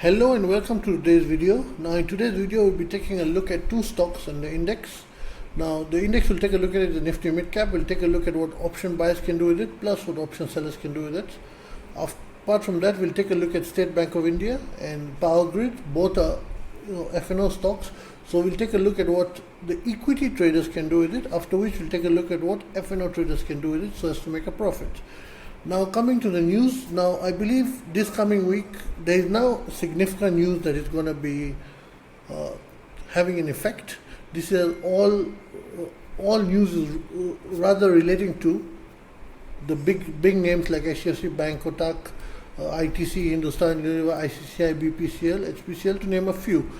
Hello and welcome to today's video. Now in today's video we'll be taking a look at two stocks on the index. Now the index will take a look at it, the Nifty Midcap. We'll take a look at what option buyers can do with it plus what option sellers can do with it. Apart from that, we'll take a look at State Bank of India and Powergrid. Both are F&O stocks. So we'll take a look at what the equity traders can do with it, after which we'll take a look at what F&O traders can do with it so as to make a profit. Now coming to the news, now I believe this coming week there is now significant news that is going to be having an effect. This is all news is rather relating to the big names like HDFC Bank, Kotak, ITC, Hindustan Unilever, ICCI, BPCL, HPCL, to name a few.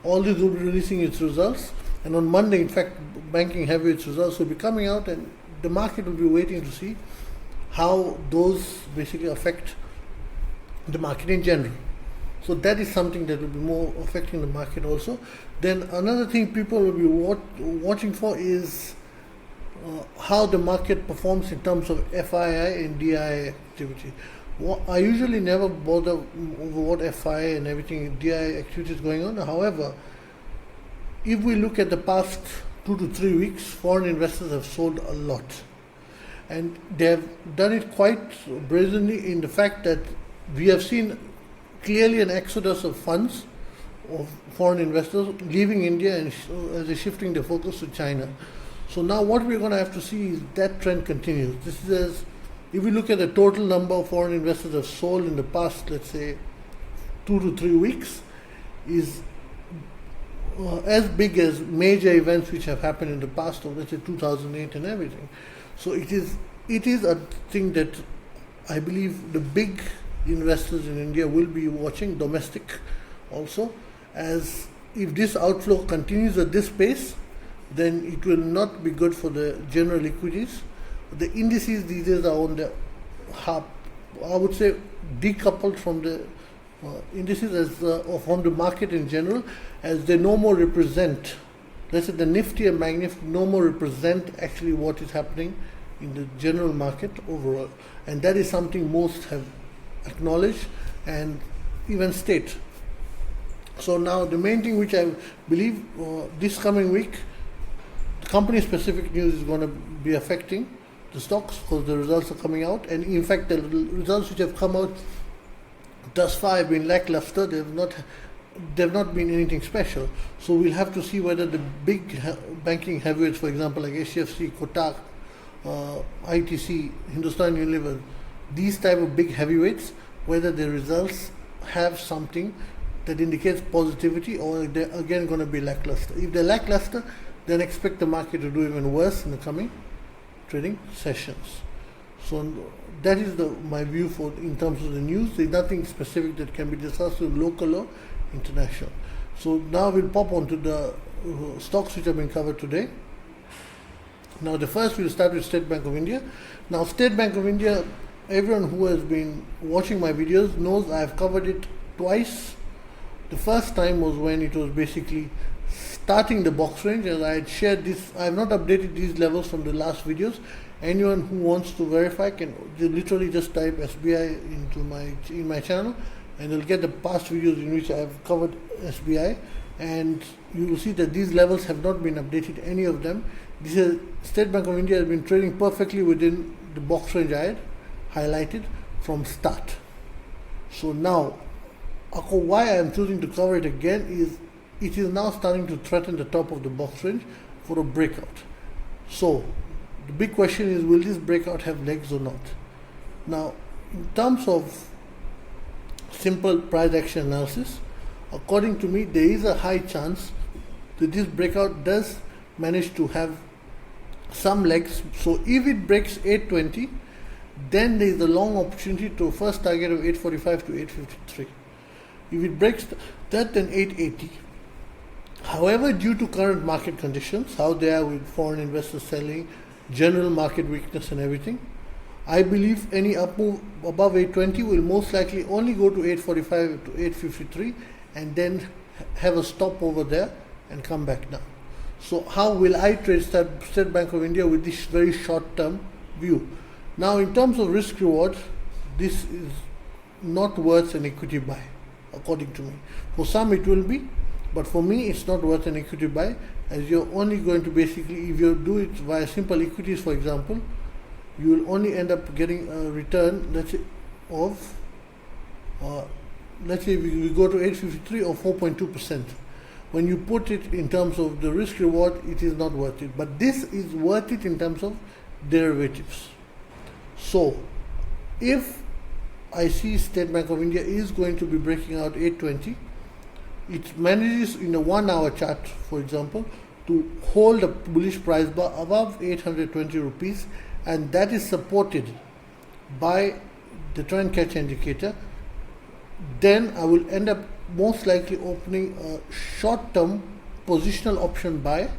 All these will be releasing its results, and on Monday, in fact, banking heavyweights results will be coming out, and the market will be waiting to see how those basically affect the market in general. So that is something that will be more affecting the market also. Then another thing people will be watching for is how the market performs in terms of FII and DII activity. I usually never bother over what FII and everything DII activity is going on. However, if we look at the past 2 to 3 weeks, foreign investors have sold a lot. And they have done it quite brazenly in the fact that we have seen clearly an exodus of funds of foreign investors leaving India and as they're shifting their focus to China. So now what we're going to have to see is that trend continues. This is if we look at the total number of foreign investors have sold in the past, let's say 2 to 3 weeks, is as big as major events which have happened in the past of, let's say, 2008 and everything. So it is a thing that I believe the big investors in India will be watching, domestic also, as if this outflow continues at this pace, then it will not be good for the general equities. The indices these days are on the I would say decoupled from the indices as from the market in general, as they no more represent, let's say the Nifty and BANKNIFTY no more represent actually what is happening in the general market overall, and that is something most have acknowledged and even state. So now the main thing which I believe this coming week, the company specific news is going to be affecting the stocks because the results are coming out, and in fact the results which have come out thus far have been lackluster. They've not been anything special. So we'll have to see whether the big banking heavyweights, for example, like HDFC, Kotak, ITC, Hindustan Unilever, these type of big heavyweights, whether the results have something that indicates positivity or they're again going to be lackluster. If they're lackluster, then expect the market to do even worse in the coming trading sessions. So that is my view for in terms of the news. There's nothing specific that can be discussed with local or international. So now we'll pop onto the stocks which have been covered today. Now the first we'll start with State Bank of India. Now State Bank of India, everyone who has been watching my videos knows I've covered it twice. The first time was when it was basically starting the box range, and I had shared this. I have not updated these levels from the last videos. Anyone who wants to verify can literally just type SBI in my channel, and you'll get the past videos in which I have covered SBI, and you will see that these levels have not been updated, any of them. This is State Bank of India has been trading perfectly within the box range I had highlighted from start. So now, why I am choosing to cover it again is it is now starting to threaten the top of the box range for a breakout. So the big question is, will this breakout have legs or not? Now, in terms of simple price action analysis, according to me, there is a high chance that this breakout does manage to have some legs. So if it breaks 820, then there is a long opportunity to first target of 845 to 853. If it breaks that, then 880. However, due to current market conditions, how they are with foreign investors selling, general market weakness and everything, I believe any up move above 820 will most likely only go to 845 to 853 and then have a stop over there and come back down. So how will I trade State Bank of India with this very short term view? Now in terms of risk reward, this is not worth an equity buy. according to me. For some it will be, but for me it's not worth an equity buy, as you're only going to basically, if you do it via simple equities for example, you will only end up getting a return, let's say, of let's say we go to 853 or 4.2%. When you put it in terms of the risk reward, it is not worth it. But this is worth it in terms of derivatives. So if I see State Bank of India is going to be breaking out 820, it manages in a 1 hour chart, for example, to hold a bullish price bar above 820 rupees, and that is supported by the trend catch indicator, then I will end up most likely opening a short-term positional option buy,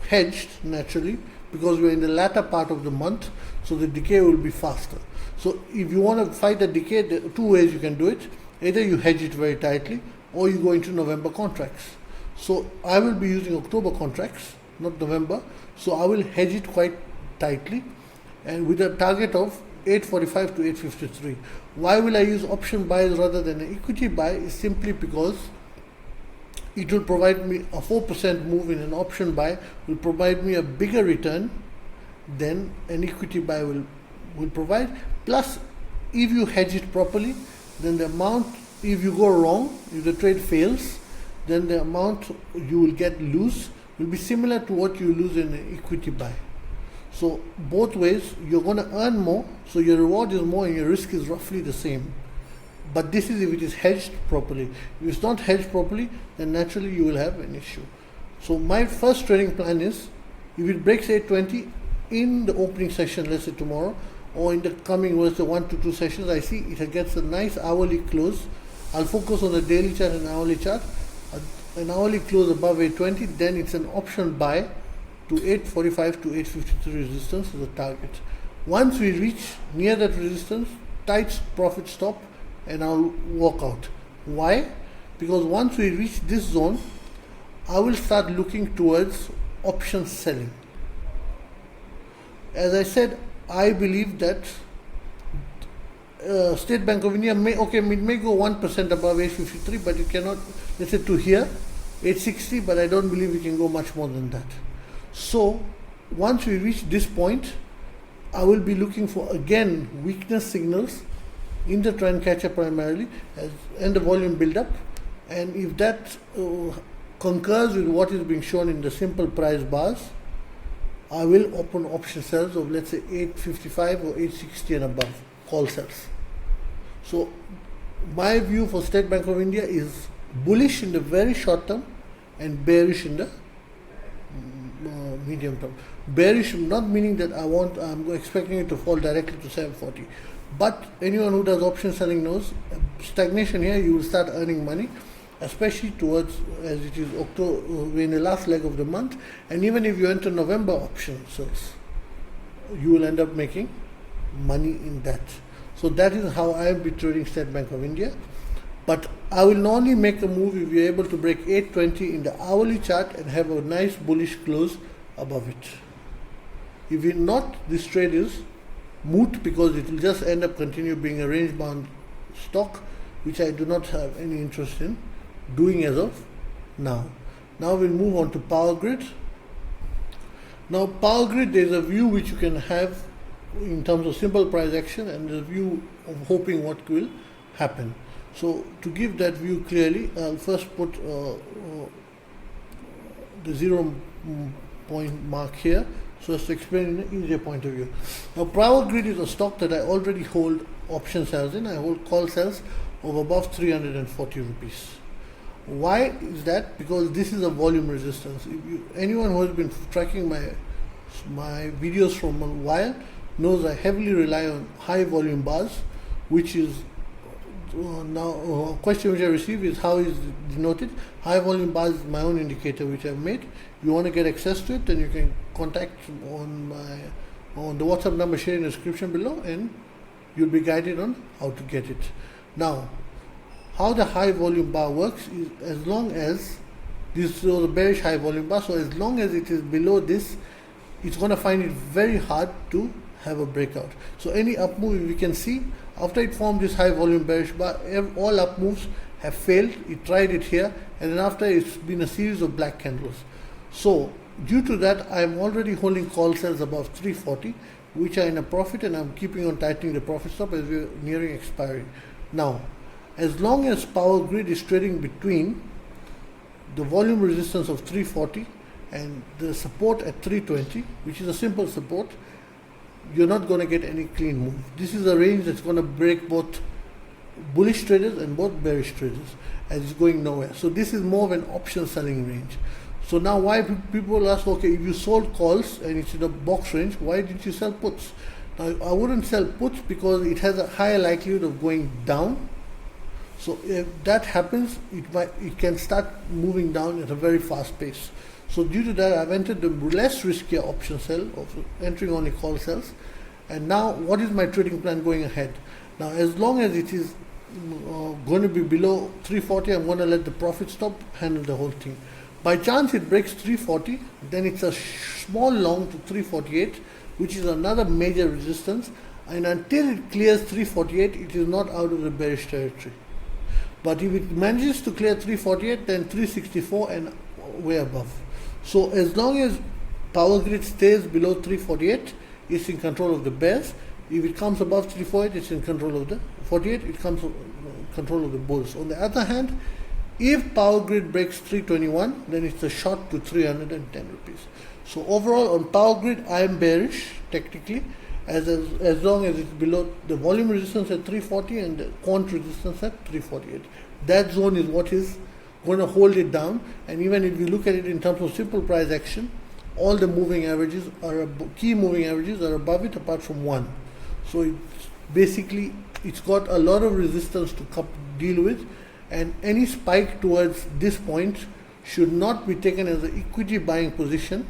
hedged naturally, because we're in the latter part of the month, so the decay will be faster. So if you want to fight the decay, there are two ways you can do it. Either you hedge it very tightly, or you go into November contracts. So I will be using October contracts, not November, so I will hedge it quite tightly, and with a target of 845 to 853. Why will I use option buys rather than an equity buy? Is simply because it will provide me a 4% move in an option buy, will provide me a bigger return than an equity buy will provide. Plus, if you hedge it properly, then the amount, if you go wrong, if the trade fails, then the amount you will get lose will be similar to what you lose in an equity buy. So both ways you're going to earn more, so your reward is more and your risk is roughly the same. But this is if it is hedged properly. If it's not hedged properly, then naturally you will have an issue. So my first trading plan is, if it breaks 820 in the opening session, let's say tomorrow, or in the coming 1 to 2 sessions, I see it gets a nice hourly close. I'll focus on the daily chart and hourly chart. An hourly close above 820, then it's an option buy to 845 to 853 resistance as a target. Once we reach near that resistance, tight profit stop, and I'll walk out. Why? Because once we reach this zone, I will start looking towards option selling. As I said, I believe that State Bank of India may go 1% above 853, but it cannot, let's say to here, 860, but I don't believe we can go much more than that. So once we reach this point, I will be looking for again weakness signals in the trend catcher primarily, and the volume build up, and if that concurs with what is being shown in the simple price bars, I will open option sales of, let's say, 855 or 860 and above, call sales. So my view for State Bank of India is bullish in the very short term and bearish in the medium term. Bearish not meaning that I'm expecting it to fall directly to 740, but anyone who does option selling knows stagnation here, you will start earning money, especially towards, as it is October, in the last leg of the month, and even if you enter November option sales, you will end up making money in that. So that is how I will be trading State Bank of India. But I will only make a move if you're able to break 820 in the hourly chart and have a nice bullish close above it. If it not, this trade is moot, because it will just end up continue being a range bound stock, which I do not have any interest in doing as of now. Now we'll move on to Powergrid. Now Powergrid, there's a view which you can have in terms of simple price action, and the view of hoping what will happen. So to give that view clearly, I'll first put the 0 point mark here, so as to explain in an easier point of view. Now Powergrid is a stock that I already hold option sales in. I hold call sales of above 340 rupees. Why is that? Because this is a volume resistance. Anyone who has been tracking my videos from a while knows I heavily rely on high volume bars, which is now a question which I received is how is it denoted. High volume bars is my own indicator which I've made. If you want to get access to it, then you can contact on the WhatsApp number shared in the description below, and you'll be guided on how to get it. Now, how the high volume bar works is, as long as this was a bearish high volume bar, so as long as it is below this, it's going to find it very hard to have a breakout. So any up move, we can see after it formed this high volume bearish bar, all up moves have failed. It tried it here, and then after it's been a series of black candles. So due to that, I'm already holding call sales above 340, which are in a profit, and I'm keeping on tightening the profit stop as we're nearing expiry. Now, as long as Powergrid is trading between the volume resistance of 340 and the support at 320, which is a simple support, you're not going to get any clean move. This is a range that's going to break both bullish traders and both bearish traders, as it's going nowhere. So this is more of an option selling range. So now why people ask, okay, if you sold calls and it's in a box range, why did you sell puts? Now I wouldn't sell puts because it has a higher likelihood of going down. So if that happens, it can start moving down at a very fast pace. So due to that, I've entered the less riskier option sell of entering only call sales. And now what is my trading plan going ahead? Now as long as it is going to be below 340, I'm going to let the profit stop handle the whole thing. By chance it breaks 340, then it's a small long to 348, which is another major resistance, and until it clears 348, it is not out of the bearish territory. But if it manages to clear 348, then 364 and way above. So as long as Powergrid stays below 348, it's in control of the bears. If it comes above 348, it's in control of the 48, it comes in control of the bulls. On the other hand, if Powergrid breaks 321, then it's a shot to 310 rupees. So overall on Powergrid, I am bearish technically, as long as it's below the volume resistance at 340 and the quant resistance at 348. That zone is what is going to hold it down. And even if you look at it in terms of simple price action, all the moving averages are key moving averages are above it apart from one. So it's basically, it's got a lot of resistance to deal with, and any spike towards this point should not be taken as an equity buying position,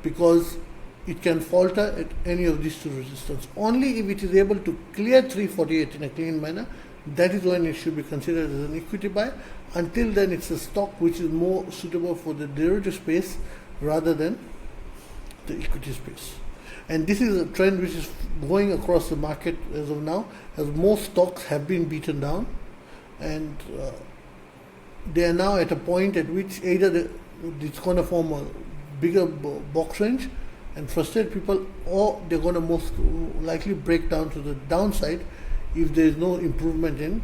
because it can falter at any of these two resistance. Only if it is able to clear 348 in a clean manner, that is when it should be considered as an equity buy. Until then, it's a stock which is more suitable for the derivative space rather than the equity space. And this is a trend which is going across the market as of now, as most stocks have been beaten down, and they are now at a point at which either it's going to form a bigger box range and frustrate people, or they're going to most likely break down to the downside if there is no improvement in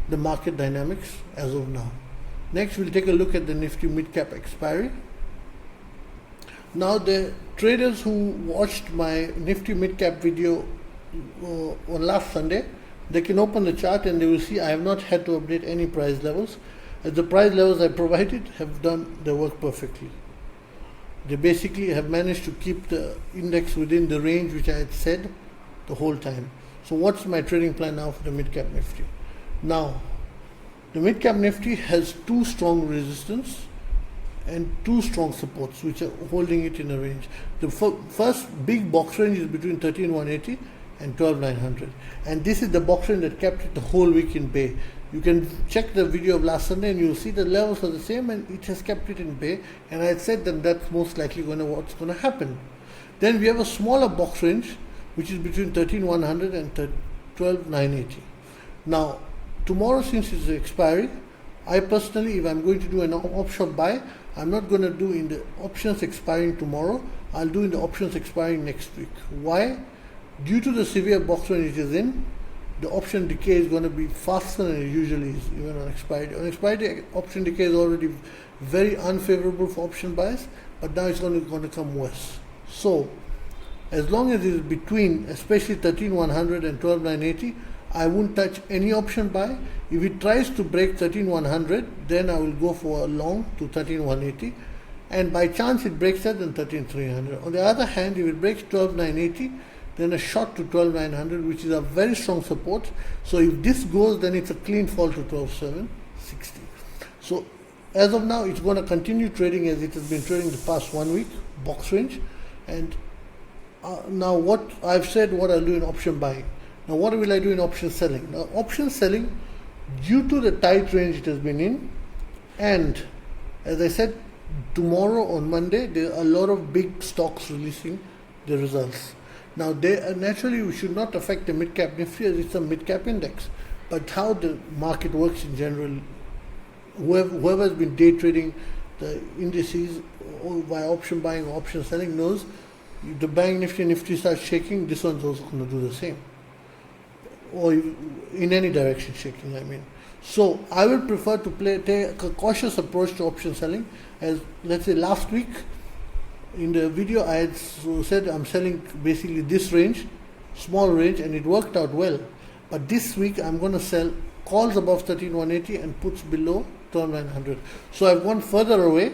the market dynamics as of now. Next, we'll take a look at the Nifty Midcap Expiry. Now, the traders who watched my Nifty Midcap video on last Sunday, they can open the chart and they will see I have not had to update any price levels, as the price levels I provided have done their work perfectly. They basically have managed to keep the index within the range which I had said the whole time. So what's my trading plan now for the Midcap Nifty? Now, the Midcap Nifty has two strong resistance and two strong supports which are holding it in a range. The first big box range is between 13,180 and 12,900, and this is the box range that kept it the whole week in bay. You can check the video of last Sunday and you'll see the levels are the same, and it has kept it in bay, and I said that that's most likely what's going to happen. Then we have a smaller box range which is between 13,100 and 12,980. Now tomorrow, since it's the expiry, I personally, if I'm going to do an option buy, I'm not going to do in the options expiring tomorrow, I'll do in the options expiring next week. Why? Due to the severe box range it is in, the option decay is going to be faster than it usually is, even on expiry day. On expiry day, option decay is already very unfavorable for option buys, but now it's going to come worse. So, as long as it is between, especially 13,100 and 12,980, I won't touch any option buy. If it tries to break 13,100, then I will go for a long to 13,180, and by chance it breaks that, then 13,300. On the other hand, if it breaks 12,980, then a shot to 12,900, which is a very strong support. So if this goes, then it's a clean fall to 12,760. So as of now, it's going to continue trading as it has been trading the past 1 week, box range. And now what I've said, what I'll do in option buying. Now what will I do in option selling? Now option selling, due to the tight range it has been in, and as I said, tomorrow on Monday, there are a lot of big stocks releasing the results. Now they naturally should not affect the Midcap Nifty as it's a Midcap index. But how the market works in general, whoever has been day trading the indices or by option buying or option selling knows if the bank nifty starts shaking, this one's also going to do the same. Or in any direction shaking, I mean. So I will prefer to take a cautious approach to option selling. As let's say last week in the video I had said I'm selling basically this range, small range, and it worked out well. But this week I'm going to sell calls above 13,180 and puts below 12,900. So I've gone further away,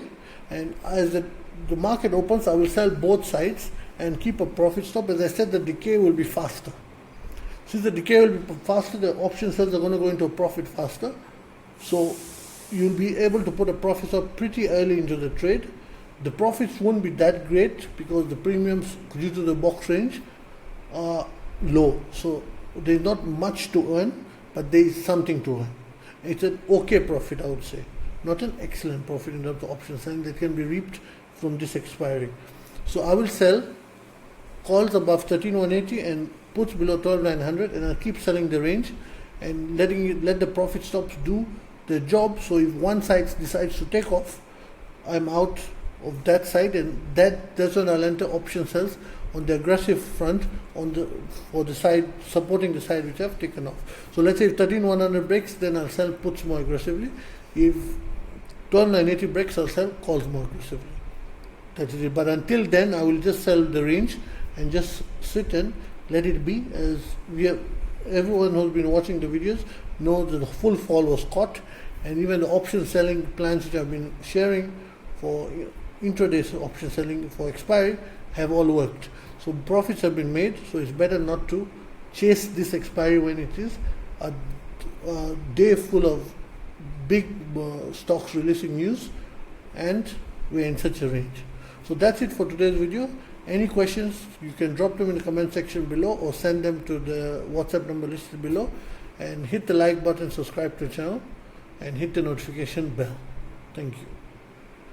and as the market opens I will sell both sides and keep a profit stop. As I said, the decay will be faster. Since the decay will be faster, the option sales are going to go into a profit faster. So you'll be able to put a profit stop pretty early into the trade. The profits won't be that great because the premiums due to the box range are low. So there's not much to earn, but there is something to earn. It's an okay profit, I would say. Not an excellent profit in terms of option selling that can be reaped from this expiry. So I will sell calls above 13,180 and puts below 12,900, and I'll keep selling the range and let the profit stops do the job. So if one side decides to take off, I'm out of that side, and that's when I'll enter option sales on the aggressive front for the side supporting the side which I've taken off. So let's say if 13,100 breaks, then I'll sell puts more aggressively. If 12,980 breaks, I'll sell calls more aggressively. That is it. But until then, I will just sell the range and just sit and let it be. As everyone who's been watching the videos knows that the full fall was caught, and even the option selling plans which I've been sharing for intraday option selling for expiry have all worked. So profits have been made, so it's better not to chase this expiry when it is a day full of big stocks releasing news and we're in such a range. So that's it for today's video. Any questions, you can drop them in the comment section below or send them to the WhatsApp number listed below, and hit the like button, subscribe to the channel, and hit the notification bell. Thank you.